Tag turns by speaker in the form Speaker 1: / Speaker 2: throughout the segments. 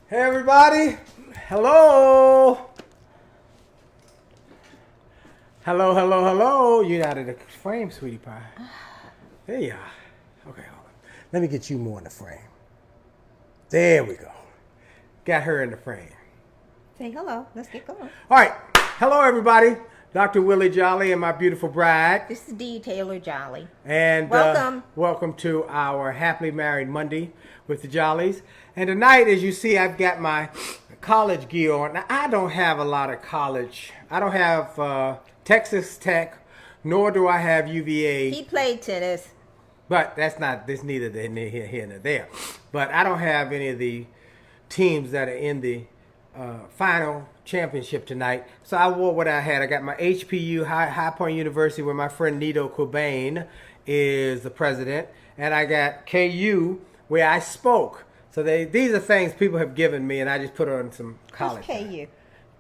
Speaker 1: Hey everybody! Hello! Hello, hello, hello! You're out of the frame, sweetie pie. There you are. Okay, hold on. Let me get you more in the frame. There we go. Got her in the frame.
Speaker 2: Say hello. Let's get going.
Speaker 1: All right. Hello everybody. Dr. Willie Jolley and my beautiful bride.
Speaker 2: This is Dee Taylor Jolley.
Speaker 1: And
Speaker 2: welcome.
Speaker 1: Welcome to our Happily Married Monday with the Jolleys. And tonight, as you see, I've got my college gear on. Now, I don't have a lot of college. I don't have Texas Tech, nor do I have UVA.
Speaker 2: He played tennis.
Speaker 1: But that's not, this neither here nor there. But I don't have any of the teams that are in the final championship tonight. So I wore what I had. I got my HPU, High Point University, where my friend Nito Cobain is the president. And I got KU, where I spoke. So these are things people have given me, and I just put on some college.
Speaker 2: Who's KU?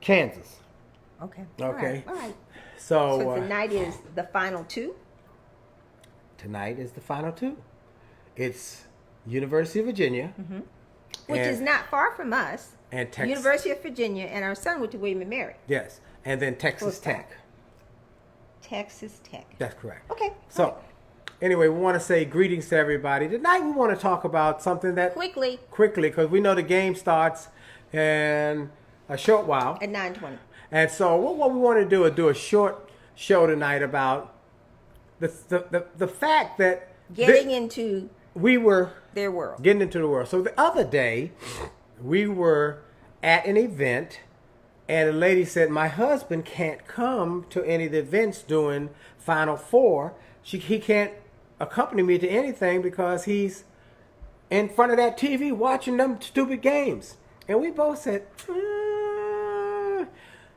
Speaker 1: Kansas.
Speaker 2: Okay.
Speaker 1: Okay.
Speaker 2: All right.
Speaker 1: So
Speaker 2: tonight is the final two?
Speaker 1: Tonight is the final two. It's University of Virginia.
Speaker 2: Mm-hmm. Which is not far from us.
Speaker 1: And Texas.
Speaker 2: University of Virginia, and our son went to William & Mary.
Speaker 1: Yes. And then Texas Tech.
Speaker 2: Texas Tech.
Speaker 1: That's correct.
Speaker 2: Okay.
Speaker 1: So, anyway, we want to say greetings to everybody. Tonight we want to talk about something that...
Speaker 2: Quickly,
Speaker 1: because we know the game starts in a short while.
Speaker 2: at 9:20.
Speaker 1: And so what we want to do is do a short show tonight about the fact that...
Speaker 2: Getting into
Speaker 1: we were...
Speaker 2: their world.
Speaker 1: Getting into the world. So the other day, we were at an event, and a lady said, my husband can't come to any of the events during Final Four. He can't accompany me to anything because he's in front of that TV watching them stupid games. And we both said,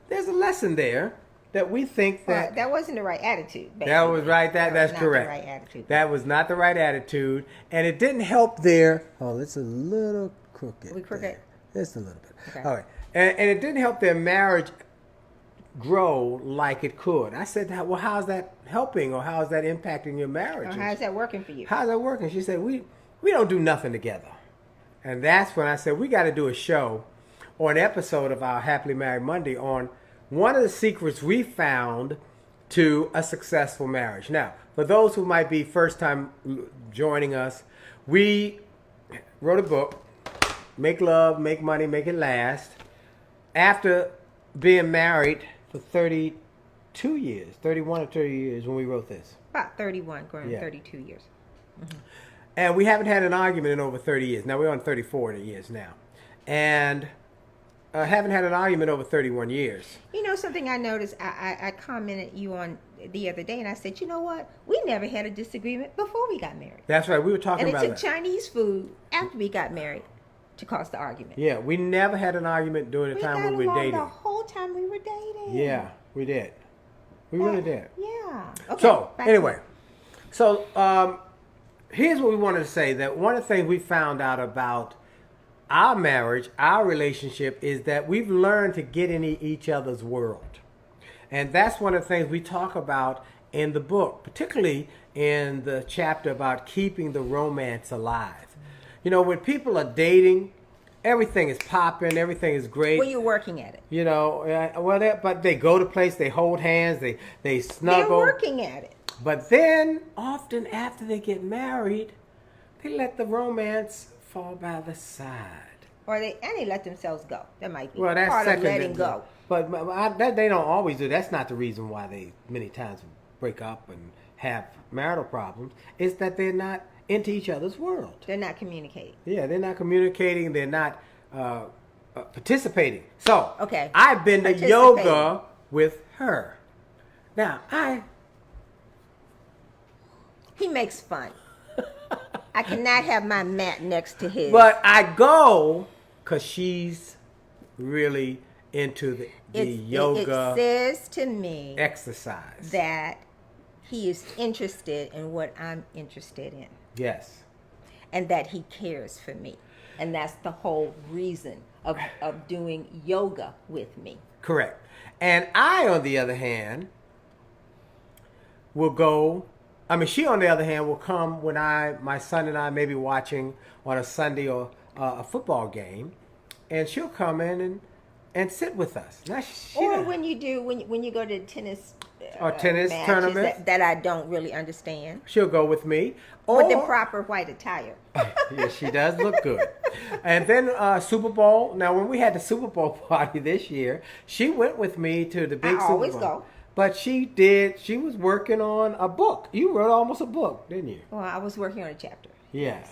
Speaker 1: there's a lesson there that we think that...
Speaker 2: that wasn't the right attitude. Basically.
Speaker 1: That was right. That's correct.
Speaker 2: Not the right attitude.
Speaker 1: That was not the right attitude. And it didn't help their... Oh, it's a little crooked.
Speaker 2: We crooked?
Speaker 1: Just a little bit.
Speaker 2: Okay.
Speaker 1: All right. And it didn't help their marriage grow like it could. I said, well, how's that helping, or how's that impacting your marriage?
Speaker 2: Or how's that working for you?
Speaker 1: How's that working? She said, we don't do nothing together. And that's when I said, we got to do a show or an episode of our Happily Married Monday on one of the secrets we found to a successful marriage. Now, for those who might be first time joining us, we wrote a book, Make Love, Make Money, Make It Last. After being married for 32 years, 31 or 30 years when we wrote this.
Speaker 2: About 31, going on 32 years. Mm-hmm.
Speaker 1: And we haven't had an argument in over 30 years. Now we're on 34 years now. And haven't had an argument over 31 years.
Speaker 2: You know something I noticed, I commented you on the other day, and I said, you know what? We never had a disagreement before we got married.
Speaker 1: That's right. We were talking about
Speaker 2: And it
Speaker 1: that.
Speaker 2: took Chinese food after we got married to cause the argument.
Speaker 1: Yeah, we never had an argument during the time we were dating.
Speaker 2: The whole time we were dating.
Speaker 1: Yeah, we did. We really did.
Speaker 2: Yeah. Okay,
Speaker 1: So, anyway. So, here's what we wanted to say. That one of the things we found out about our marriage, our relationship, is that we've learned to get in each other's world. And that's one of the things we talk about in the book, particularly in the chapter about keeping the romance alive. You know, when people are dating, everything is popping, everything is great.
Speaker 2: Well, you're working at it.
Speaker 1: You know, but they go to place, they hold hands, they snuggle.
Speaker 2: They're working at it.
Speaker 1: But then, often after they get married, they let the romance fall by the side.
Speaker 2: Or they let themselves go. That might be
Speaker 1: That's
Speaker 2: part of letting
Speaker 1: second.
Speaker 2: go.
Speaker 1: But that they don't always do. That's not the reason why they many times break up and have marital problems. It's that they're not into each other's world.
Speaker 2: They're not communicating.
Speaker 1: Yeah, they're not communicating. They're not participating. So,
Speaker 2: okay,
Speaker 1: I've been to yoga with her. Now,
Speaker 2: He makes fun. I cannot have my mat next to his.
Speaker 1: But I go because she's really into the yoga.
Speaker 2: It says to me
Speaker 1: exercise
Speaker 2: that he is interested in what I'm interested in.
Speaker 1: Yes.
Speaker 2: And that he cares for me. And that's the whole reason of doing yoga with me.
Speaker 1: Correct. And I, on the other hand, will go... she, on the other hand, will come when my son and I may be watching on a Sunday or a football game. and she'll come in and sit with us. Now,
Speaker 2: Or when you go to tennis
Speaker 1: or tennis
Speaker 2: matches
Speaker 1: tournaments
Speaker 2: that I don't really understand.
Speaker 1: she'll go with me. Or,
Speaker 2: With the proper white attire.
Speaker 1: yeah, she does look good. And then Super Bowl. Now, when we had the Super Bowl party this year, she went with me to the big
Speaker 2: I
Speaker 1: Super
Speaker 2: always
Speaker 1: Bowl.
Speaker 2: go.
Speaker 1: But she was working on a book. You wrote almost a book, didn't you?
Speaker 2: Well, I was working on a chapter.
Speaker 1: Yeah.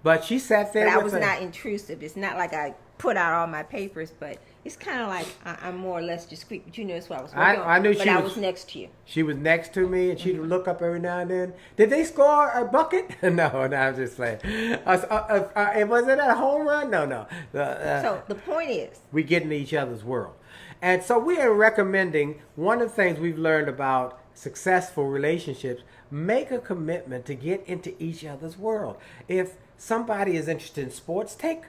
Speaker 1: But she sat there
Speaker 2: But I
Speaker 1: with
Speaker 2: was
Speaker 1: her.
Speaker 2: not intrusive. It's not like I put out all my papers, but it's kind of like I'm more or less discreet. But you know, that's what I was working on.
Speaker 1: I knew
Speaker 2: but
Speaker 1: she
Speaker 2: I
Speaker 1: was
Speaker 2: was next to you.
Speaker 1: She was next to me, and she'd look up every now and then. Did they score a bucket? No, I'm just playing. Was it a home run? No.
Speaker 2: So the point is,
Speaker 1: We get into each other's world. And so we are recommending one of the things we've learned about successful relationships, make a commitment to get into each other's world. If somebody is interested in sports, take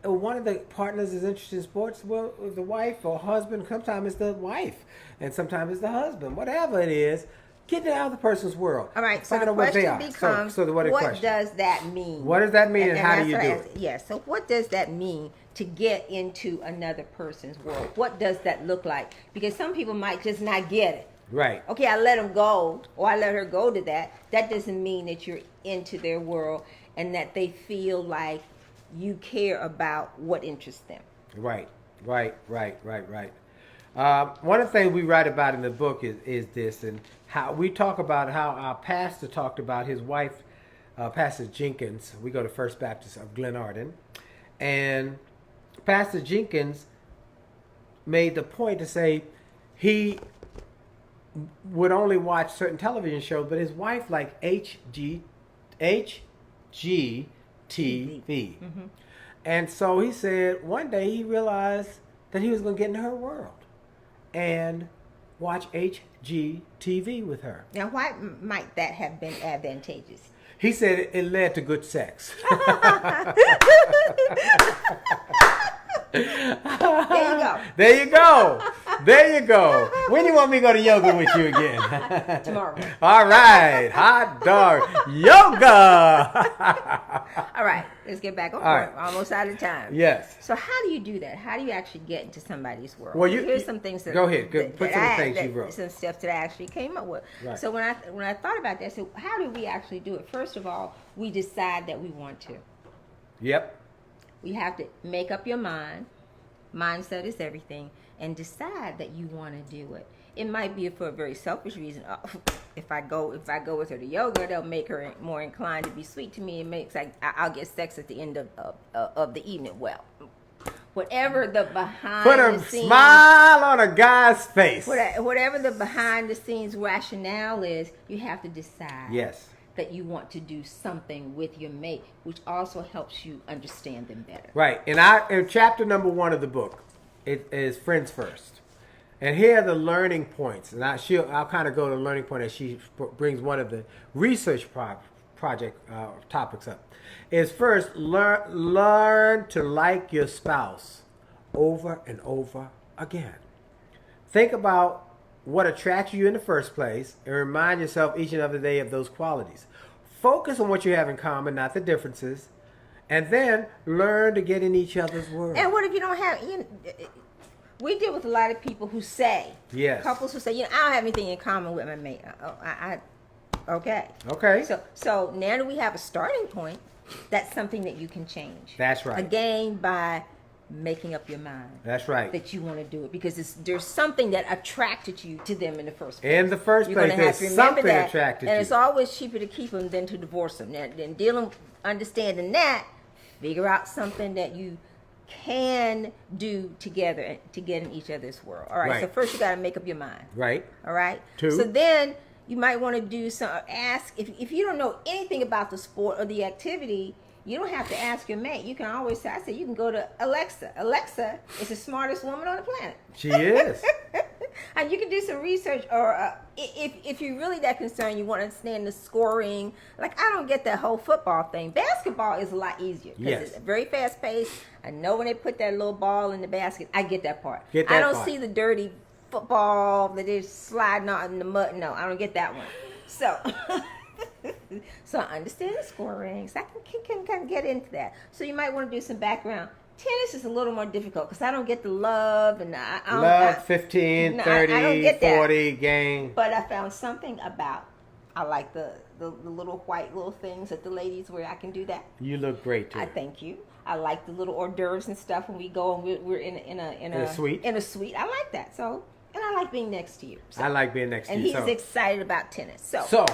Speaker 1: one of the partners is interested in sports, well, the wife or husband, sometimes it's the wife and sometimes it's the husband, whatever it is, get into the other person's world.
Speaker 2: all right. So
Speaker 1: Find
Speaker 2: the
Speaker 1: out what they
Speaker 2: question
Speaker 1: are.
Speaker 2: becomes,
Speaker 1: What
Speaker 2: does that mean?
Speaker 1: What does that mean and how do you
Speaker 2: that's
Speaker 1: do
Speaker 2: what I
Speaker 1: it?
Speaker 2: asked. Yeah. So what does that mean to get into another person's world? What does that look like? Because some people might just not get it.
Speaker 1: Right.
Speaker 2: Okay, I let him go, or I let her go to that. That doesn't mean that you're into their world and that they feel like you care about what interests them.
Speaker 1: Right. One of the things we write about in the book is this, and how we talk about how our pastor talked about his wife, Pastor Jenkins. We go to First Baptist of Glenarden, and Pastor Jenkins made the point to say he would only watch certain television shows, but his wife liked HGTV.
Speaker 2: Mm-hmm.
Speaker 1: And so he said one day he realized that he was going to get into her world and watch HGTV with her.
Speaker 2: Now, why might that have been advantageous?
Speaker 1: He said it led to good sex.
Speaker 2: There you go.
Speaker 1: There you go. When do you want me to go to yoga with you again?
Speaker 2: Tomorrow.
Speaker 1: All right. Hot dog yoga.
Speaker 2: All right, let's get back on
Speaker 1: All
Speaker 2: point.
Speaker 1: right.
Speaker 2: We're almost out of time.
Speaker 1: Yes.
Speaker 2: So how do you do that? How do you actually get into somebody's world?
Speaker 1: Well,
Speaker 2: here's some things that
Speaker 1: go ahead. Put some
Speaker 2: that
Speaker 1: things you wrote.
Speaker 2: Some steps that I actually came up with.
Speaker 1: Right.
Speaker 2: So when I thought about that, I said, how do we actually do it? First of all, we decide that we want to.
Speaker 1: Yep.
Speaker 2: We have to make up your mind. Mindset is everything, and decide that you want to do it. It might be for a very selfish reason. If I go with her to yoga, they'll make her more inclined to be sweet to me. It makes like I'll get sex at the end of the evening. Well, whatever the behind
Speaker 1: Put
Speaker 2: the
Speaker 1: a
Speaker 2: scenes,
Speaker 1: smile on a guy's face.
Speaker 2: whatever the behind the scenes rationale is, you have to decide.
Speaker 1: Yes.
Speaker 2: That you want to do something with your mate, which also helps you understand them better.
Speaker 1: Right. In chapter number 1 of the book, it is friends first. And here are the learning points. And I'll kind of go to the learning point as she brings one of the research project topics up. Is first, learn to like your spouse over and over again. Think about what attracts you in the first place and remind yourself each and every day of those qualities. Focus on what you have in common, not the differences, and then learn to get in each other's world.
Speaker 2: And what if you don't have? We deal with a lot of people who say,
Speaker 1: yes,
Speaker 2: couples who say, I don't have anything in common with my mate. Okay.
Speaker 1: Okay.
Speaker 2: So now that we have a starting point, that's something that you can change.
Speaker 1: That's right.
Speaker 2: Again, by making up your mind.
Speaker 1: That's right.
Speaker 2: That you want to do it because there's something that attracted you to them in the first place.
Speaker 1: In the first
Speaker 2: You're
Speaker 1: place,
Speaker 2: gonna have to
Speaker 1: there's
Speaker 2: remember
Speaker 1: something
Speaker 2: that,
Speaker 1: attracted
Speaker 2: and
Speaker 1: you.
Speaker 2: it's always cheaper to keep them than to divorce them. Now, then understanding that, figure out something that you can do together to get in each other's world. All right. So first you got to make up your mind.
Speaker 1: Right.
Speaker 2: All right.
Speaker 1: 2.
Speaker 2: So then you might want to do ask if you don't know anything about the sport or the activity. You don't have to ask your mate. You can always say, you can go to Alexa. Alexa is the smartest woman on the planet.
Speaker 1: She is.
Speaker 2: And you can do some research, or if you're really that concerned, you want to understand the scoring. Like, I don't get that whole football thing. Basketball is a lot easier because it's very fast paced. I know when they put that little ball in the basket. I get that part. I don't see the dirty football that they're sliding out in the mud. No, I don't get that one. So... So I understand the scoring. So I can get into that. So you might want to do some background Tennis is a little more difficult because I don't get the love and
Speaker 1: love 15, 30,
Speaker 2: I don't get
Speaker 1: 40 game.
Speaker 2: But I found something about I like the little white little things that the ladies wear. I can do that.
Speaker 1: You look great too.
Speaker 2: I thank you. I like the little hors d'oeuvres and stuff when we go and we're in a
Speaker 1: suite.
Speaker 2: In a suite. I like that. So, and I like being next to you. So.
Speaker 1: I like being next to you.
Speaker 2: And he's excited about tennis.
Speaker 1: So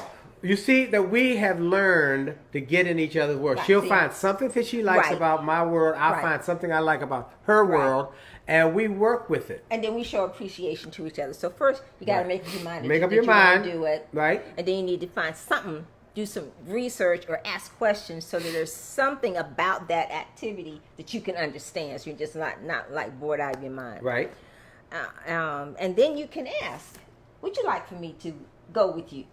Speaker 1: you see that we have learned to get in each other's world. Right. She'll find something that she likes about my world. I'll find something I like about her world. And we work with it.
Speaker 2: And then we show appreciation to each other. So first, you got to make up your mind.
Speaker 1: Make up your mind.
Speaker 2: Do it.
Speaker 1: Right.
Speaker 2: And then you need to find something, do some research or ask questions so that there's something about that activity that you can understand. So you're just not like bored out of your mind.
Speaker 1: Right.
Speaker 2: And then you can ask, would you like for me to go with you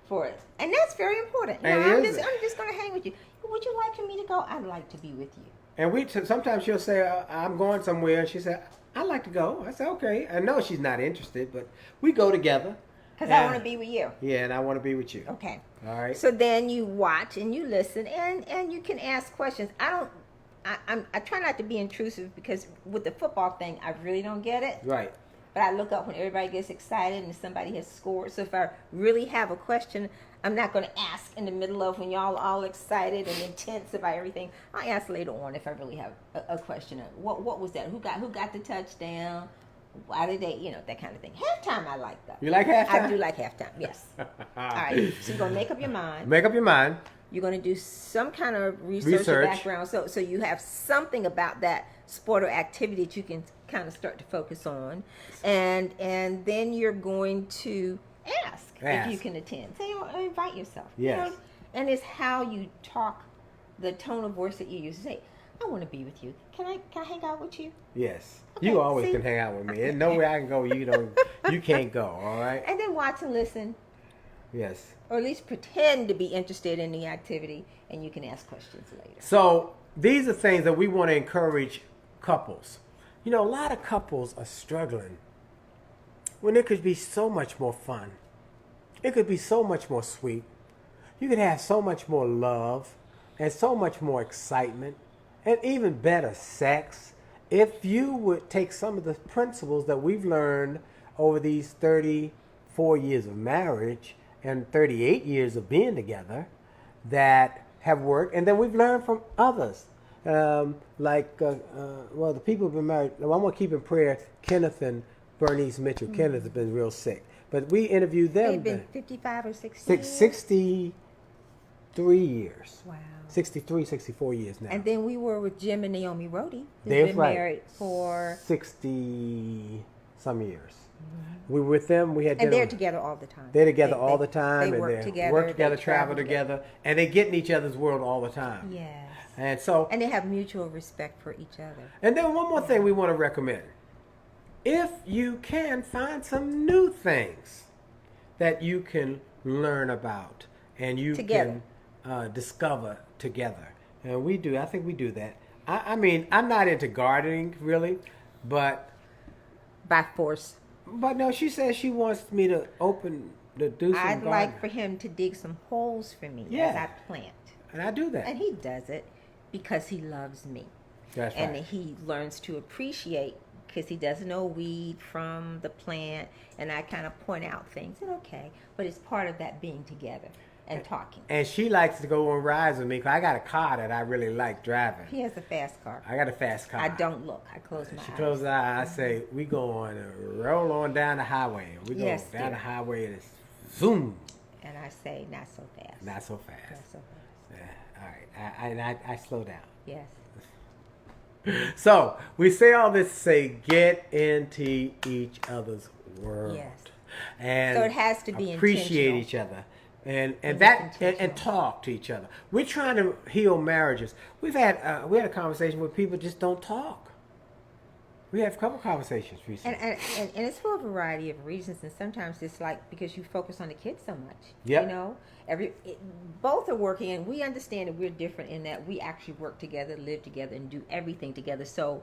Speaker 2: for it? And that's very important. I'm just going to hang with you. Would you like for me to go? I'd like to be with you.
Speaker 1: And sometimes she'll say, I'm going somewhere. And she said, I'd like to go. I said, okay. I know she's not interested, but we go together.
Speaker 2: Because I want to be with you.
Speaker 1: Yeah, and I want to be with you.
Speaker 2: Okay.
Speaker 1: All right.
Speaker 2: So then you watch and you listen and you can ask questions. I try not to be intrusive because with the football thing, I really don't get it.
Speaker 1: Right.
Speaker 2: But I look up when everybody gets excited and somebody has scored. So if I really have a question, I'm not going to ask in the middle of when y'all are all excited and intense about everything. I'll ask later on if I really have a question. What was that? Who got the touchdown? Why did they, that kind of thing. Halftime I like that.
Speaker 1: You like halftime?
Speaker 2: I do like halftime, yes. All right, so you're going to make up your mind.
Speaker 1: Make up your mind.
Speaker 2: You're going to do some kind of research. Or background. So you have something about that sport or activity that you can kind of start to focus on. And then you're going to ask if you can attend. Say, invite yourself.
Speaker 1: Yes.
Speaker 2: And it's how you talk, the tone of voice that you use. Say, I want to be with you. Can I hang out with you?
Speaker 1: Yes.
Speaker 2: Okay,
Speaker 1: you always can hang out with me. There's no way I can go. You can't go. All right.
Speaker 2: And then watch and listen.
Speaker 1: Yes.
Speaker 2: Or at least pretend to be interested in the activity, and you can ask questions later.
Speaker 1: So these are things that we want to encourage couples. A lot of couples are struggling when it could be so much more fun. It could be so much more sweet. You could have so much more love and so much more excitement and even better sex if you would take some of the principles that we've learned over these 34 years of marriage and 38 years of being together that have worked, and then we've learned from others. The people who've been married, I want to keep in prayer Kenneth and Bernice Mitchell. Mm-hmm. Kenneth has been real sick, but we interviewed them.
Speaker 2: They've been 55 or 60
Speaker 1: 63 years.
Speaker 2: Wow.
Speaker 1: 63, 64 years now.
Speaker 2: And then we were with Jim and Naomi Rhodey, who've been married for
Speaker 1: 60 some years. Mm-hmm. We were with them. We had dinner.
Speaker 2: And they're together all the time.
Speaker 1: They're together all the time.
Speaker 2: They work together.
Speaker 1: Travel together. And they get in each other's world all the time.
Speaker 2: Yes.
Speaker 1: And
Speaker 2: they have mutual respect for each other.
Speaker 1: And then one more thing we want to recommend. If you can find some new things that you can learn about and you can discover together. And we do. I think we do that. I mean, I'm not into gardening really, but
Speaker 2: by force.
Speaker 1: But no, she says she wants me to do some
Speaker 2: I'd like for him to dig some holes for me as I plant.
Speaker 1: And I do that.
Speaker 2: And he does it because he loves me.
Speaker 1: That's
Speaker 2: and
Speaker 1: right.
Speaker 2: He learns to appreciate because he doesn't know weed from the plant. And I kind of point out things. And okay, but it's part of that being together and talking.
Speaker 1: And she likes to go on rides with me because I got a car that I really like driving.
Speaker 2: He has a fast car.
Speaker 1: I got a fast car.
Speaker 2: I don't look. I close my eyes.
Speaker 1: She closes her eyes. I say, we go on roll on down the highway. We go down the highway and it's zoom.
Speaker 2: And I say, not so fast.
Speaker 1: Not so fast.
Speaker 2: Not so fast.
Speaker 1: Yeah, all right. I slow down.
Speaker 2: Yes.
Speaker 1: So we say all this to say get into each other's world.
Speaker 2: Yes.
Speaker 1: And
Speaker 2: so it has to be
Speaker 1: appreciate each other. And talk to each other. We're trying to heal marriages. We had a conversation where people just don't talk. We have a couple conversations recently.
Speaker 2: And it's for a variety of reasons. And sometimes it's like because you focus on the kids so much.
Speaker 1: Yep.
Speaker 2: Both are working, and we understand that we're different in that we actually work together, live together, and do everything together. So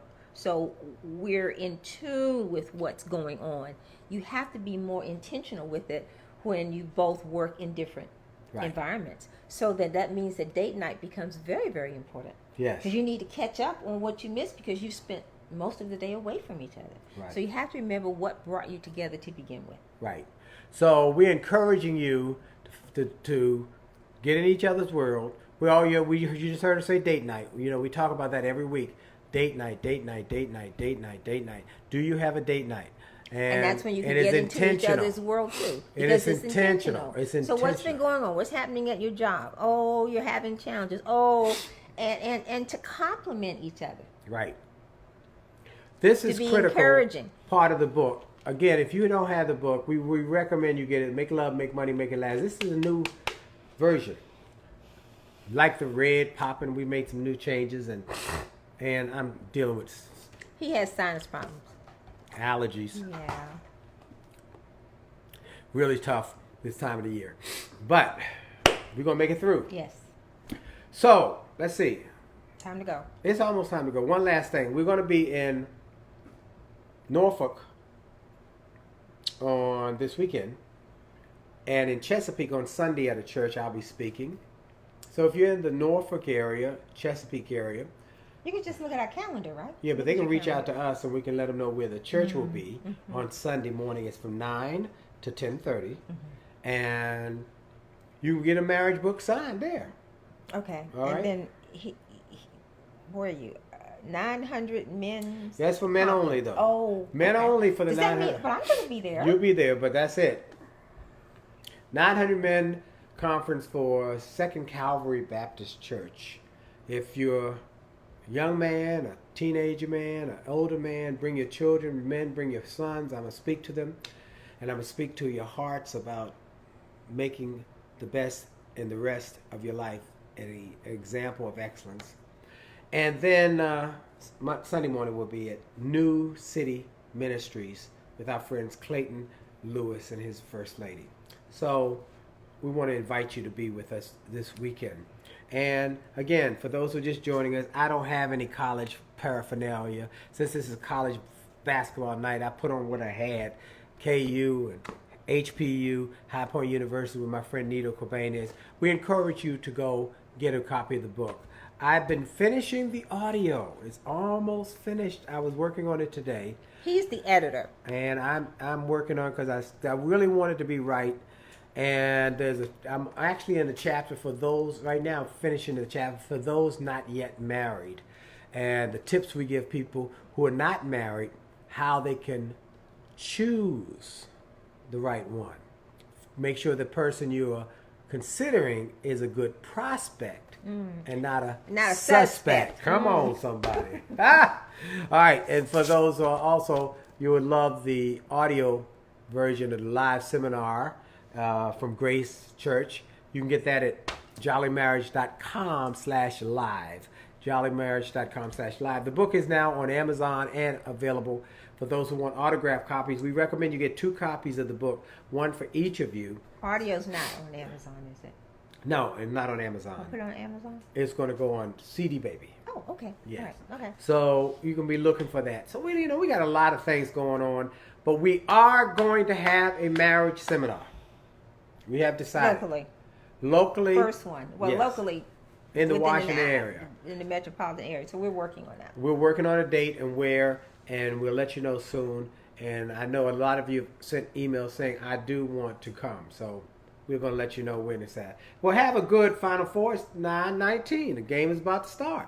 Speaker 2: we're in tune with what's going on. You have to be more intentional with it when you both work in different environments. So that means that date night becomes very, very important.
Speaker 1: Yes.
Speaker 2: Because you need to catch up on what you missed because you spent most of the day away from each other.
Speaker 1: Right.
Speaker 2: So you have to remember what brought you together to begin with.
Speaker 1: Right. So we're encouraging you to get in each other's world. You just heard us say date night. We talk about that every week. Date night, date night, date night, date night, date night. Do you have a date night?
Speaker 2: And that's when you can get into each other's world too. Because it's intentional.
Speaker 1: It's intentional.
Speaker 2: So what's been going on? What's happening at your job? Oh, you're having challenges. Oh, and to compliment each other.
Speaker 1: Right. This is critical
Speaker 2: encouraging.
Speaker 1: Part of the book. Again, if you don't have the book, we recommend you get it. Make Love, Make Money, Make It Last. This is a new version. Like the red popping, we made some new changes, and I'm dealing with.
Speaker 2: He has sinus problems.
Speaker 1: Allergies.
Speaker 2: Yeah.
Speaker 1: Really tough this time of the year. But we're going to make it through.
Speaker 2: Yes.
Speaker 1: So, let's see.
Speaker 2: Time to go.
Speaker 1: It's almost time to go. One last thing. We're going to be in Norfolk on this weekend. And in Chesapeake on Sunday at a church I'll be speaking. So if you're in the Norfolk area, Chesapeake area.
Speaker 2: You can just look at our calendar, right?
Speaker 1: Yeah, but they can reach out to us and we can let them know where the church will be on Sunday morning. It's from 9 to 10:30. And you can get a marriage book signed there.
Speaker 2: Okay.
Speaker 1: All right.
Speaker 2: And then, where are you? 900 men?
Speaker 1: That's for men only, though.
Speaker 2: Oh.
Speaker 1: Men only for the 900.
Speaker 2: But I'm going to be there.
Speaker 1: You'll be there, but that's it. 900 men conference for Second Calvary Baptist Church. If you're a young man, a teenager man, an older man, bring your children. Men, bring your sons. I'm going to speak to them. And I'm going to speak to your hearts about making the best in the rest of your life an example of excellence. And then Sunday morning will be at New City Ministries with our friends Clayton Lewis and his First Lady. So we want to invite you to be with us this weekend. And again, for those who are just joining us, I don't have any college paraphernalia. Since this is college basketball night, I put on what I had. KU and HPU, High Point University with my friend Nito Cabanez. We encourage you to go get a copy of the book. I've been finishing the audio. It's almost finished. I was working on it today.
Speaker 2: He's the editor.
Speaker 1: And I'm working on it because I really want it to be right. And I'm actually in the chapter for those, right now, finishing the chapter for those not yet married. And the tips we give people who are not married, how they can choose the right one. Make sure the person you are considering is a good prospect and not a suspect. Come on, somebody. All right. And for those who are also, you would love the audio version of the live seminar from Grace Church. You can get that at jollymarriage.com/live. jollymarriage.com/live. The book is now on Amazon and available for those who want autographed copies. We recommend you get 2 copies of the book, one for each of you.
Speaker 2: Audio's not on Amazon, is it?
Speaker 1: No, and not on Amazon.
Speaker 2: I'll put it on Amazon?
Speaker 1: It's going to go on CD Baby.
Speaker 2: Oh, okay.
Speaker 1: Yes.
Speaker 2: Right. Okay.
Speaker 1: So you can be looking for that. So we got a lot of things going on, but we are going to have a marriage seminar. We have decided. Locally.
Speaker 2: First one. Well,
Speaker 1: yes.
Speaker 2: Locally.
Speaker 1: In the Washington area.
Speaker 2: In the metropolitan area. So we're working on that.
Speaker 1: We're working on a date and where, and we'll let you know soon. And I know a lot of you sent emails saying, I do want to come. So we're going to let you know when it's at. We'll have a good Final Four. It's 9:19. The game is about to start.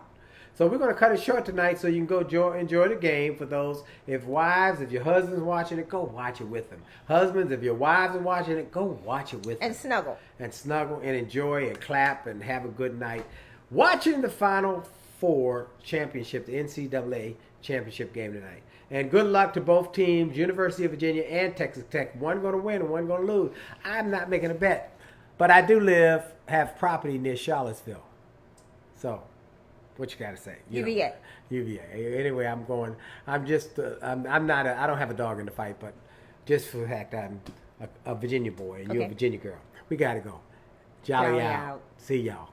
Speaker 1: So we're going to cut it short tonight so you can go enjoy the game. For those, if your husband's watching it, go watch it with them. Husbands, if your wives are watching it, go watch it with them.
Speaker 2: And snuggle.
Speaker 1: And snuggle and enjoy and clap and have a good night. Watching the Final Four championship, the NCAA championship game tonight. And good luck to both teams, University of Virginia and Texas Tech. One going to win and one going to lose. I'm not making a bet. But I do have property near Charlottesville. So, what you got to say?
Speaker 2: UVA.
Speaker 1: UVA. Anyway, I'm just, I'm not, I don't have a dog in the fight, but just for the fact I'm a Virginia boy and you're a Virginia girl. We got to go. Jolly out. See y'all.